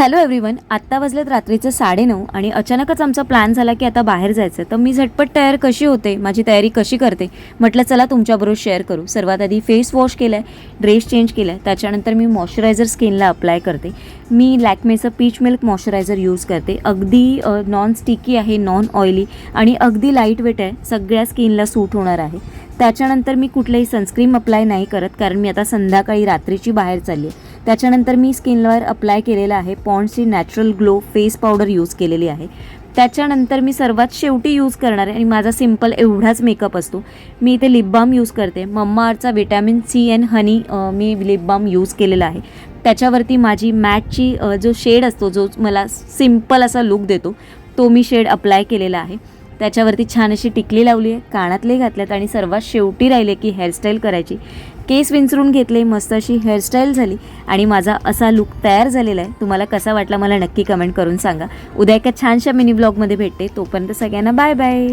Hello everyone, आत्ता वाजलेत रात्रीचे 9:30 आणि अचानकच आमचा प्लॅन झाला की आता बाहेर जायचं. तर मी झटपट तयार कशी होते, माझी तयारी कशी करते म्हटलं चला तुमच्याबरोबर शेअर करू. सर्वात आधी फेस वॉश केलं आहे, ड्रेस चेंज केला आहे, त्याच्यानंतर मी मॉइश्चरायझर स्किनला अप्लाय करते. मी लॅक्मेचं पीच मिल्क मॉइश्चरायझर यूज करते. अगदी नॉन स्टिकी आहे, नॉन ऑइली आणि अगदी लाईट वेट आहे, सगळ्या स्किनला सूट होणार आहे. त्याच्यानंतर मी कुठलंही सनस्क्रीम अप्लाय नाही करत, कारण मी आता संध्याकाळी रात्रीची बाहेर चालली आहे. त्याच्यानंतर मी स्किनवर अप्लाय केलेलं आहे पॉन्ड्सची natural glow face powder use केलेली आहे. त्याच्यानंतर मी सर्वात शेवटी यूज करणार आहे आणि माझा सिम्पल एवढाच मेकअप असतो. मी इथे लिप बाम यूज करते. मम्माअर्थचा व्हिटॅमिन सी अँड हनी मी लिप बाम यूज केलेला आहे. त्याच्यावरती माझी मॅटची जो शेड असतो, जो मला सिम्पल असा लुक देतो, तो मी शेड अप्लाय केलेला आहे. त्याच्यावरती छान अशी टिकली लावली आहे, कानातले घातल्यात आणि सर्वात शेवटी राहिले की हेअरस्टाईल करायची. केस विंचरून घेतले, मस्त अशी हेअरस्टाईल झाली आणि माझा असा लुक तयार झालेला आहे. तुम्हाला कसा वाटला मला नक्की कमेंट करून सांगा. उद्या एका छानशा मिनी ब्लॉगमध्ये भेटते. तोपर्यंत सगळ्यांना बाय बाय.